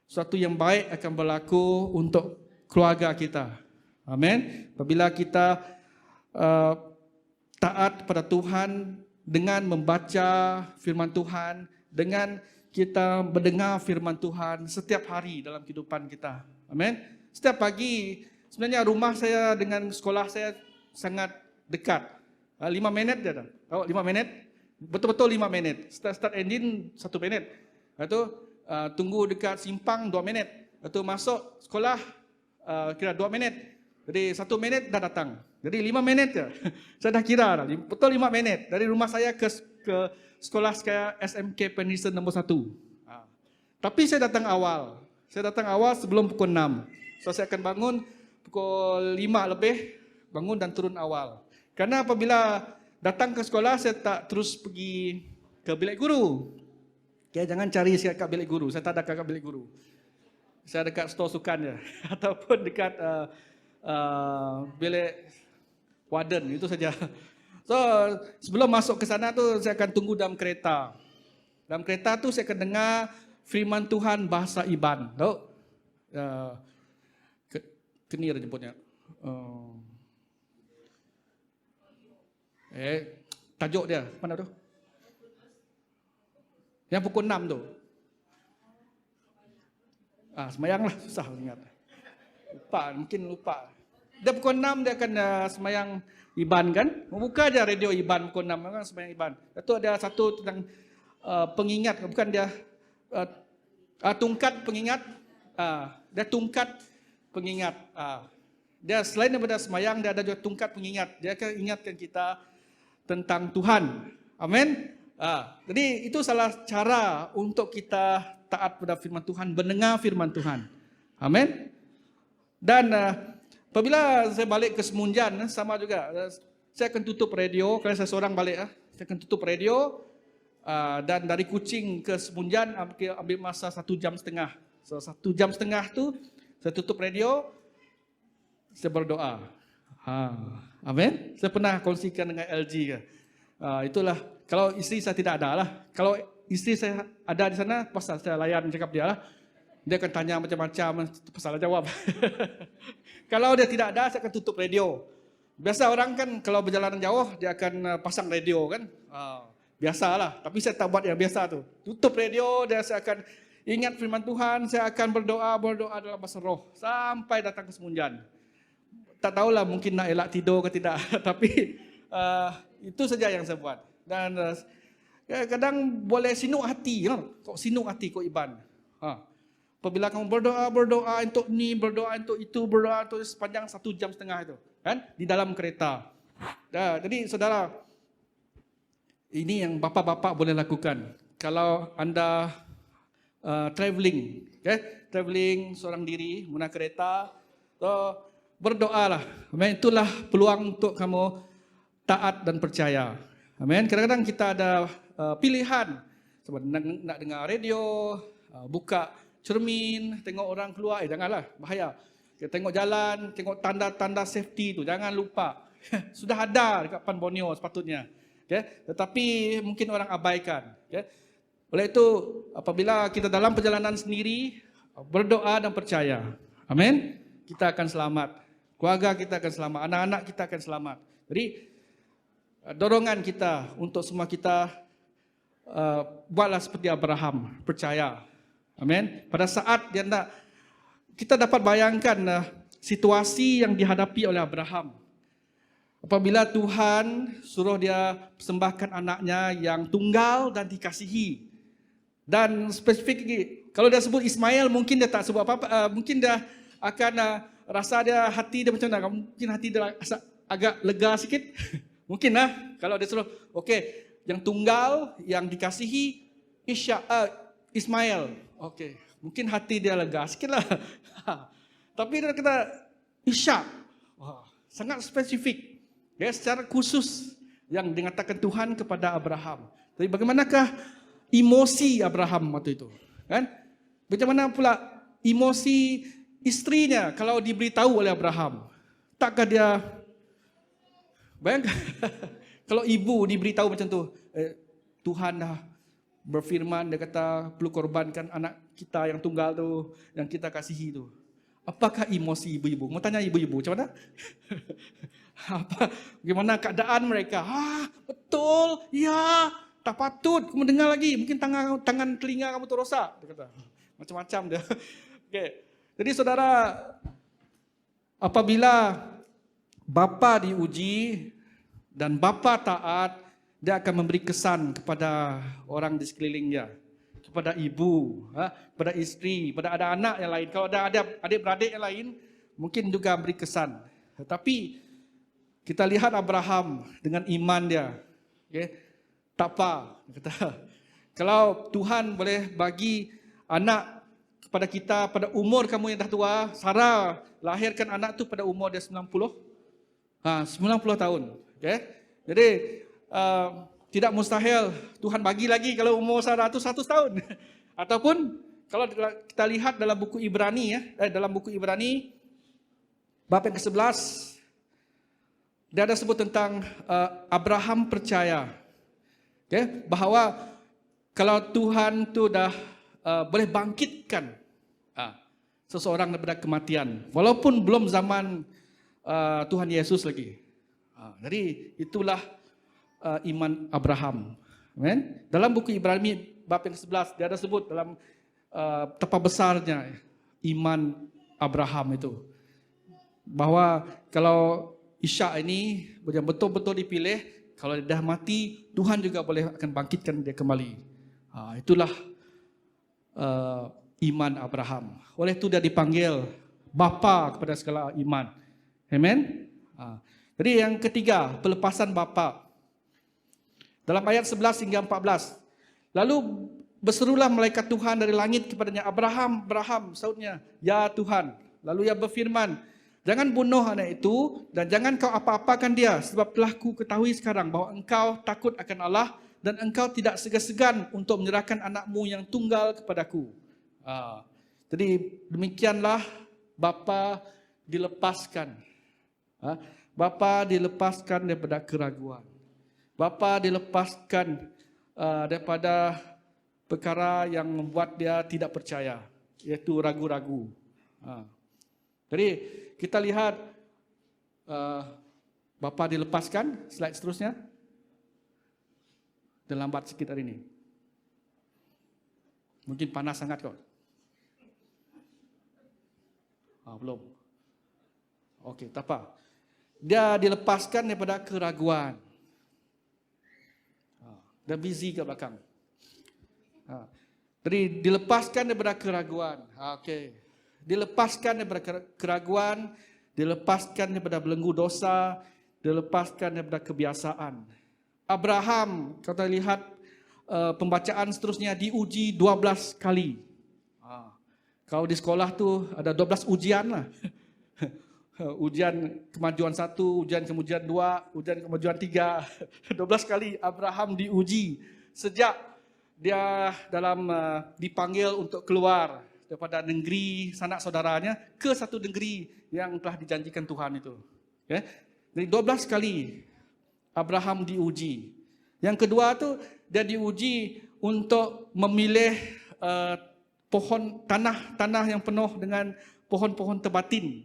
sesuatu yang baik akan berlaku untuk keluarga kita. Amin. Apabila kita taat pada Tuhan dengan membaca firman Tuhan, dengan kita mendengar firman Tuhan setiap hari dalam kehidupan kita. Amin. Setiap pagi, sebenarnya rumah saya dengan sekolah saya sangat dekat. 5 minit je dah. 5 minit. Betul-betul 5 minit. Start engine 1 minit. Lepas tu tunggu dekat simpang 2 minit. Lepas tu masuk sekolah kira 2 minit. Jadi 1 minit dah datang. Jadi 5 minit je. Saya dah kira dah. Betul 5 minit. Dari rumah saya ke sekolah saya SMK Penison nombor 1. Tapi saya datang awal. Saya datang awal sebelum pukul 6. So saya akan bangun pukul 5 lebih. Bangun dan turun awal. Karena apabila datang ke sekolah, saya tak terus pergi ke bilik guru. Okay, jangan cari saya kat bilik guru. Saya tak ada kat bilik guru. Saya dekat store sukan je. Ataupun dekat bilik warden, itu saja. So, sebelum masuk ke sana tu saya akan tunggu dalam kereta. Dalam kereta tu saya akan dengar firman Tuhan bahasa Iban. Tahu? Kenir jemputnya. Tajuk dia, mana tu? Yang pukul 6 tu. Semayang lah, susah ingat. Mungkin lupa. Dia pukul 6 dia akan semayang Iban kan? Buka aja radio Iban pukul 6 kan semayang Iban. Itu ada satu tentang pengingat, bukan dia tungkat pengingat. Dia tungkat pengingat. Dia selain daripada semayang, dia ada juga tungkat pengingat. Dia akan ingatkan kita tentang Tuhan. Amin. Jadi itu salah cara untuk kita taat pada firman Tuhan, mendengar firman Tuhan. Amin. Dan apabila saya balik ke Semunjan, sama juga. Saya akan tutup radio, kalau saya seorang balik, saya akan tutup radio. Dan dari Kuching ke Semunjan ambil masa 1 jam setengah. So 1 jam setengah tu saya tutup radio, saya berdoa. Amin. Saya pernah kongsikan dengan LG ke. Itulah, kalau isteri saya tidak ada lah. Kalau isteri saya ada di sana, pasal saya layan cakap dia lah. Dia akan tanya macam-macam, pasal jawab. Kalau dia tidak ada, saya akan tutup radio. Biasa orang kan kalau berjalanan jauh, dia akan pasang radio kan. Biasalah, tapi saya tak buat yang biasa tu. Tutup radio, dan saya akan ingat firman Tuhan, saya akan berdoa dalam bahasa roh. Sampai datang ke Semunjan. Tak tahulah mungkin nak elak tidur ke tidak. Tapi itu saja yang saya buat. Dan kadang boleh sinuk hati. Kok sinuk hati kok Iban. Apabila kamu berdoa untuk ni, berdoa untuk itu, berdoa untuk sepanjang 1 jam setengah itu, kan? Di dalam kereta. Jadi saudara, ini yang bapa-bapa boleh lakukan. Kalau anda travelling, travelling seorang diri, guna kereta, so, berdoalah. Amin. Itulah peluang untuk kamu taat dan percaya. Amin. Kadang-kadang kita ada pilihan. Sebab nak dengar radio, buka cermin, tengok orang keluar, janganlah, bahaya. Kita tengok jalan, tengok tanda-tanda safety tu, jangan lupa. Sudah ada dekat Pan Borneo sepatutnya. Tetapi mungkin orang abaikan. Oleh itu, apabila kita dalam perjalanan sendiri, berdoa dan percaya. Amin. Kita akan selamat. Keluarga kita akan selamat. Anak-anak kita akan selamat. Jadi, dorongan kita untuk semua kita buatlah seperti Abraham, percaya. Amin. Pada saat dia nak, kita dapat bayangkan situasi yang dihadapi oleh Abraham. Apabila Tuhan suruh dia persembahkan anaknya yang tunggal dan dikasihi. Dan spesifik lagi, kalau dia sebut Ismail, mungkin dia tak sebut apa-apa. Mungkin dia akan rasa dia, hati dia macam mana? Mungkin hati dia agak lega sikit. Mungkin lah. Kalau dia suruh, okey, yang tunggal, yang dikasihi, Ismail. Okey, mungkin hati dia lega sikit lah. Tapi dia kata, Ishak. Sangat spesifik. Secara khusus yang dikatakan Tuhan kepada Abraham. Tapi bagaimanakah emosi Abraham waktu itu? Kan? Bagaimana pula emosi istrinya kalau diberitahu oleh Abraham? Takkah dia, bayangkan, kalau ibu diberitahu macam tu, Tuhan dah berfirman, dia kata perlu korbankan anak kita yang tunggal tu, yang kita kasihi tu. Apakah emosi ibu-ibu? Mau tanya ibu-ibu macam mana? Bagaimana keadaan mereka? Betul, ya, tak patut kamu dengar lagi. Mungkin tangan telinga kamu tu rosak. Dia kata macam-macam dia. Okay. Jadi saudara, apabila bapa diuji dan bapa taat, dia akan memberi kesan kepada orang di sekelilingnya, kepada ibu, kepada isteri, kepada ada anak yang lain. Kalau ada adik-beradik yang lain, mungkin juga beri kesan. Tetapi Kita lihat Abraham dengan iman dia. Okay? Tak apa. Kata, kalau Tuhan boleh bagi anak kepada kita pada umur kamu yang dah tua, Sarah lahirkan anak tu pada umur dia 90 tahun. Okay? Jadi tidak mustahil Tuhan bagi lagi kalau umur Sarah tu 100 tahun. Ataupun kalau kita lihat dalam buku Ibrani dalam buku Ibrani bab yang ke-11 dia ada sebut tentang Abraham percaya. Okay? Bahawa kalau Tuhan tu dah boleh bangkitkan seseorang daripada kematian, walaupun belum zaman Tuhan Yesus lagi. Jadi itulah iman Abraham. Amen. Dalam buku Ibrani bab yang ke-11 dia ada sebut dalam betapa besarnya iman Abraham itu. Bahawa kalau Ishak ini yang betul-betul dipilih, kalau dia dah mati, Tuhan juga boleh akan bangkitkan dia kembali. Itulah iman Abraham. Oleh itu dia dipanggil bapa kepada segala iman. Amen. Jadi yang ketiga, pelepasan bapa. Dalam ayat 11 hingga 14. Lalu berserulah malaikat Tuhan dari langit kepadanya, Abraham, Abraham, sautnya, ya Tuhan. Lalu ia berfirman, jangan bunuh anak itu dan jangan kau apa-apakan dia, sebab telah ku ketahui sekarang bahawa engkau takut akan Allah dan engkau tidak segan-segan untuk menyerahkan anakmu yang tunggal kepadaku. Jadi demikianlah bapa dilepaskan. Bapa dilepaskan daripada keraguan. Bapa dilepaskan daripada perkara yang membuat dia tidak percaya, iaitu ragu-ragu. Jadi kita lihat bapa dilepaskan. Slide seterusnya. Dah lambat sikit hari ini. Mungkin panas sangat kau. Belum. Okey, tak apa. Dia dilepaskan daripada keraguan. Dah busy kat belakang. Jadi dilepaskan daripada keraguan. Okey. Dilepaskan daripada keraguan, dilepaskan daripada belenggu dosa, dilepaskan daripada kebiasaan. Abraham, kita lihat pembacaan seterusnya, diuji 12 kali. Kalau di sekolah tu ada 12 ujian lah. Ujian kemajuan 1, ujian kemajuan 2, ujian kemajuan 3. 12 kali Abraham diuji sejak dia dalam dipanggil untuk keluar daripada negeri sanak saudaranya ke satu negeri yang telah dijanjikan Tuhan itu. Okay? Jadi 12 kali Abraham diuji. Yang kedua tu dia diuji untuk memilih pohon tanah yang penuh dengan pohon-pohon terbatin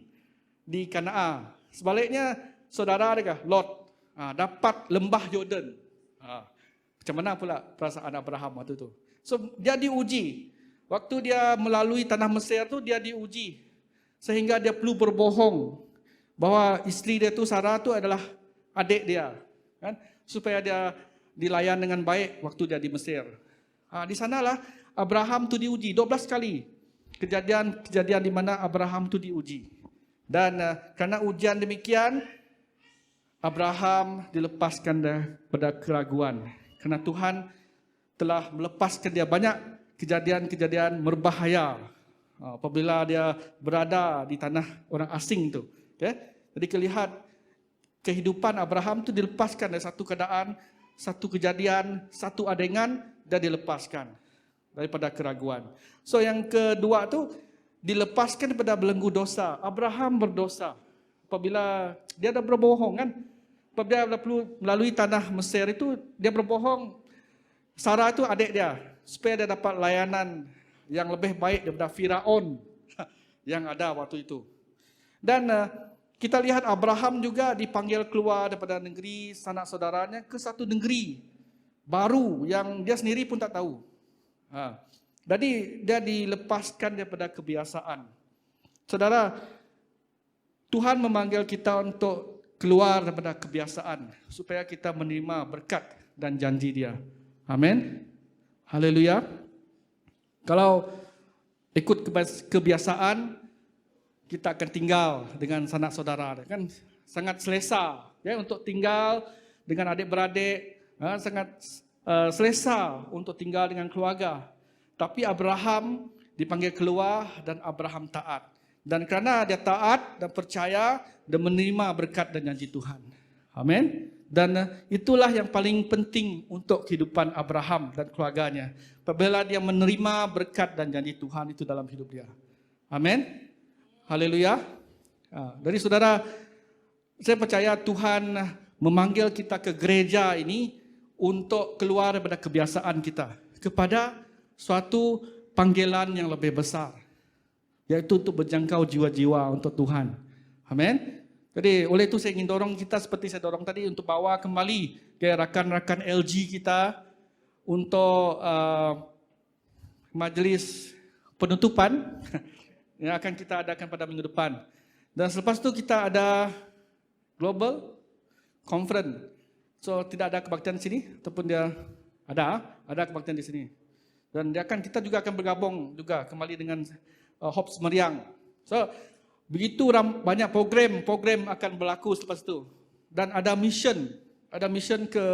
di Kanaan. Sebaliknya saudara dia Lot dapat lembah Yordan. Macam mana pula perasaan Abraham waktu itu? So dia diuji. Waktu dia melalui tanah Mesir tu dia diuji sehingga dia perlu berbohong bahawa isteri dia tu Sarah tu adalah adik dia, kan? Supaya dia dilayan dengan baik waktu dia di Mesir. Di sanalah Abraham tu diuji 12 kali. Kejadian di mana Abraham tu diuji. Dan kerana ujian demikian Abraham dilepaskan daripada keraguan. Kerana Tuhan telah melepaskan dia banyak kejadian-kejadian berbahaya apabila dia berada di tanah orang asing tu. Okay? Jadi kelihat kehidupan Abraham tu dilepaskan dari satu keadaan, satu kejadian, satu adegan dan dilepaskan daripada keraguan. So yang kedua tu dilepaskan daripada belenggu dosa. Abraham berdosa apabila dia dah berbohong, kan? Apabila dia perlu melalui tanah Mesir itu dia berbohong. Sarah itu adik dia supaya dia dapat layanan yang lebih baik daripada Firaun yang ada waktu itu. Dan kita lihat Abraham juga dipanggil keluar daripada negeri sanak saudaranya ke satu negeri baru yang dia sendiri pun tak tahu. Jadi dia dilepaskan daripada kebiasaan. Saudara, Tuhan memanggil kita untuk keluar daripada kebiasaan supaya kita menerima berkat dan janji dia. Amin. Haleluya. Kalau ikut kebiasaan, kita akan tinggal dengan sanak saudara. Kan sangat selesa ya, untuk tinggal dengan adik-beradik, sangat selesa untuk tinggal dengan keluarga. Tapi Abraham dipanggil keluar dan Abraham taat. Dan kerana dia taat dan percaya, dia menerima berkat dan janji Tuhan. Amin. Dan itulah yang paling penting untuk kehidupan Abraham dan keluarganya. Apabila dia menerima berkat dan janji Tuhan itu dalam hidup dia. Amin. Haleluya. Dari saudara, saya percaya Tuhan memanggil kita ke gereja ini untuk keluar daripada kebiasaan kita kepada suatu panggilan yang lebih besar, yaitu untuk berjangkau jiwa-jiwa untuk Tuhan. Amin. Jadi oleh itu saya ingin dorong kita seperti saya dorong tadi untuk bawa kembali ke rakan-rakan LG kita untuk majlis penutupan yang akan kita adakan pada minggu depan. Dan selepas itu kita ada Global Conference. So tidak ada kebaktian di sini ataupun dia ada kebaktian di sini. Dan kita juga akan bergabung juga kembali dengan Hope Semeriang. So begitu banyak program akan berlaku selepas itu. Dan ada mission ke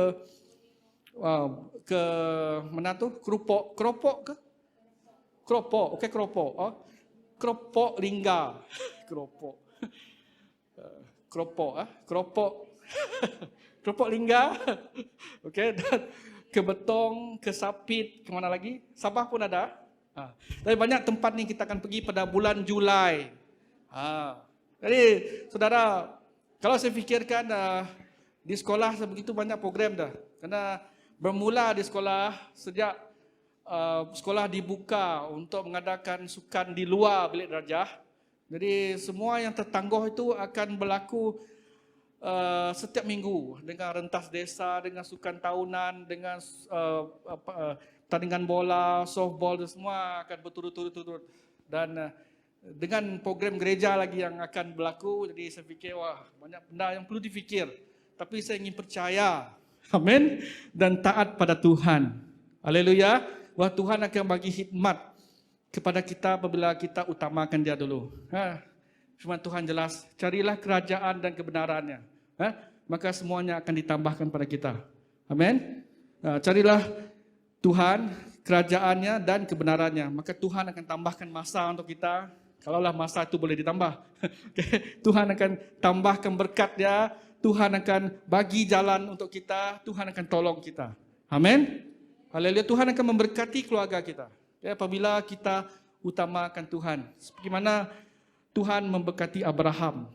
mana tu? Keropok ke? Keropok Lingga. Keropok Lingga. Okey, dan ke Betong, ke Sapit, ke mana lagi? Sabah pun ada. Tapi banyak tempat ni kita akan pergi pada bulan Julai. Jadi saudara, kalau saya fikirkan di sekolah sebegitu banyak program dah. Kerana bermula di sekolah sejak sekolah dibuka untuk mengadakan sukan di luar bilik darjah. Jadi semua yang tertangguh itu akan berlaku setiap minggu dengan rentas desa, dengan sukan tahunan, dengan tandingan bola, softball, semua akan berturut-turut. Dan dengan program gereja lagi yang akan berlaku, jadi saya fikir banyak benda yang perlu difikir. Tapi saya ingin percaya, amin, dan taat pada Tuhan. Haleluya. Tuhan akan bagi hikmat kepada kita apabila kita utamakan Dia dulu. Firman Tuhan jelas, carilah kerajaan dan kebenarannya, maka semuanya akan ditambahkan pada kita. Amin. Carilah Tuhan, kerajaannya dan kebenarannya, maka Tuhan akan tambahkan masa untuk kita. Kalaulah masa itu boleh ditambah, Tuhan akan tambahkan berkat Dia, Tuhan akan bagi jalan untuk kita, Tuhan akan tolong kita. Amin. Haleluya. Tuhan akan memberkati keluarga kita apabila kita utamakan Tuhan. Seperti mana Tuhan memberkati Abraham.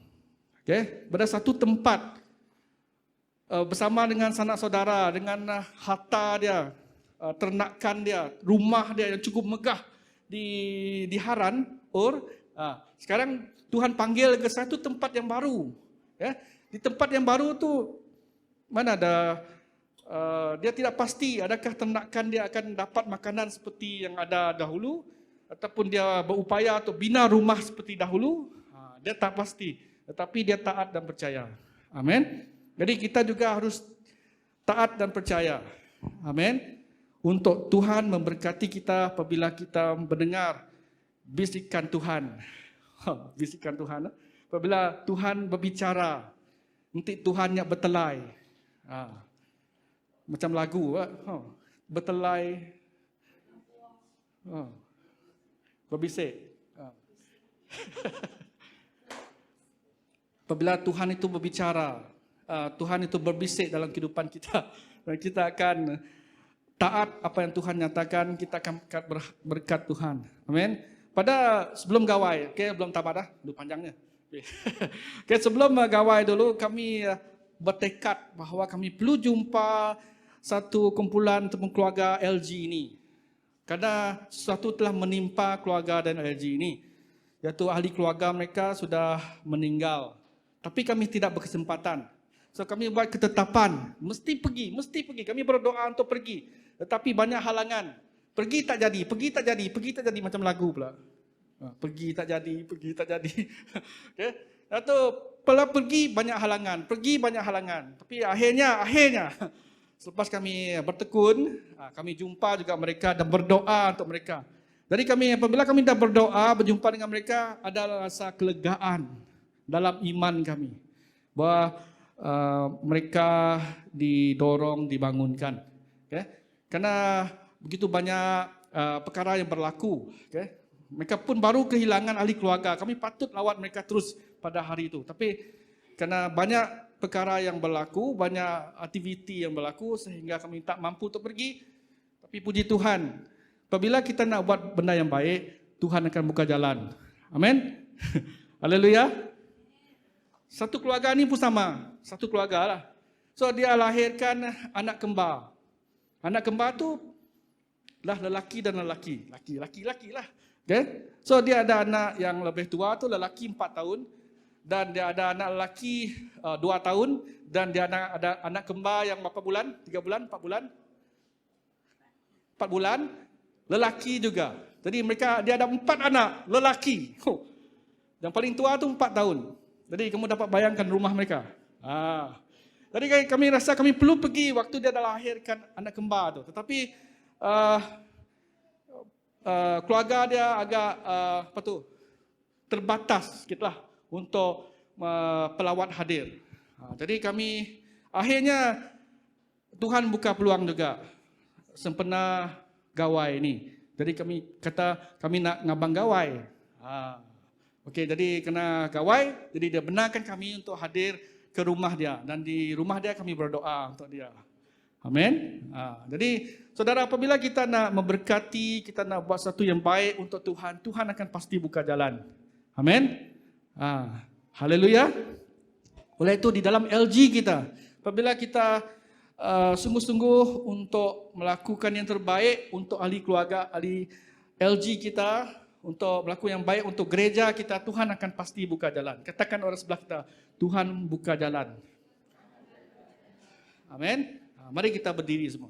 Pada satu tempat bersama dengan sanak saudara, dengan harta dia, ternakan dia, rumah dia yang cukup megah di Haran, sekarang Tuhan panggil ke satu tempat yang baru. Di tempat yang baru tu mana ada dia tidak pasti adakah ternakan dia akan dapat makanan seperti yang ada dahulu ataupun dia berupaya untuk bina rumah seperti dahulu. Dia tak pasti, tetapi dia taat dan percaya. Amin. Jadi kita juga harus taat dan percaya. Amin. Untuk Tuhan memberkati kita apabila kita mendengar bisikan Tuhan. Bisikan Tuhan. Apabila Tuhan berbicara, nanti Tuhan yang bertelai. Macam lagu, bertelai, berbisik. Apabila Tuhan itu berbicara, Tuhan itu berbisik dalam kehidupan kita, dan kita akan taat apa yang Tuhan nyatakan, kita akan berkat Tuhan. Amin. Pada sebelum gawai, belum tamat dah, panjangnya. Sebelum gawai dulu kami bertekad bahawa kami perlu jumpa satu kumpulan ataupun keluarga LG ini. Kerana sesuatu telah menimpa keluarga dan LG ini, iaitu ahli keluarga mereka sudah meninggal. Tapi kami tidak berkesempatan. So kami buat ketetapan, mesti pergi. Kami berdoa untuk pergi. Tetapi banyak halangan. Pergi tak jadi macam lagu pula. Pergi tak jadi. Okay. Lalu pula pergi banyak halangan. Tapi akhirnya selepas kami bertekun, kami jumpa juga mereka dan berdoa untuk mereka. Jadi apabila kami dah berdoa, berjumpa dengan mereka, ada rasa kelegaan dalam iman kami. Bahawa mereka didorong, dibangunkan. Okay? Karena begitu banyak perkara yang berlaku. Okay? Mereka pun baru kehilangan ahli keluarga. Kami patut lawat mereka terus pada hari itu. Tapi kerana banyak perkara yang berlaku, banyak aktiviti yang berlaku sehingga kami tak mampu untuk pergi. Tapi puji Tuhan, apabila kita nak buat benda yang baik, Tuhan akan buka jalan. Amin. Haleluya. Satu keluarga ni pun sama. Satu keluarga lah. So dia lahirkan anak kembar. Anak kembar tu lah lelaki dan lelaki. Laki lah. Okay? So dia ada anak yang lebih tua tu lelaki 4 tahun. Dan dia ada anak lelaki 2 tahun. Dan dia ada anak kembar yang berapa bulan? 3 bulan? 4 bulan? 4 bulan. Lelaki juga. Jadi dia ada 4 anak lelaki. Yang paling tua tu 4 tahun. Jadi kamu dapat bayangkan rumah mereka. Jadi kami rasa kami perlu pergi waktu dia dah lahirkan anak kembar tu. Tetapi keluarga dia agak terbatas sikitlah untuk pelawat hadir. Jadi kami akhirnya Tuhan buka peluang juga sempena gawai ni. Jadi kami kata kami nak ngabang gawai. Okey, jadi kena gawai, jadi dia benarkan kami untuk hadir ke rumah dia dan di rumah dia kami berdoa untuk dia. Amin. Jadi saudara, apabila kita nak memberkati, kita nak buat sesuatu yang baik untuk Tuhan, Tuhan akan pasti buka jalan. Amin. Haleluya. Oleh itu di dalam LG kita, apabila kita sungguh-sungguh untuk melakukan yang terbaik untuk ahli keluarga, ahli LG kita, untuk melakukan yang baik untuk gereja kita, Tuhan akan pasti buka jalan. Katakan orang sebelah kita, Tuhan buka jalan. Amin. Mari kita berdiri semua.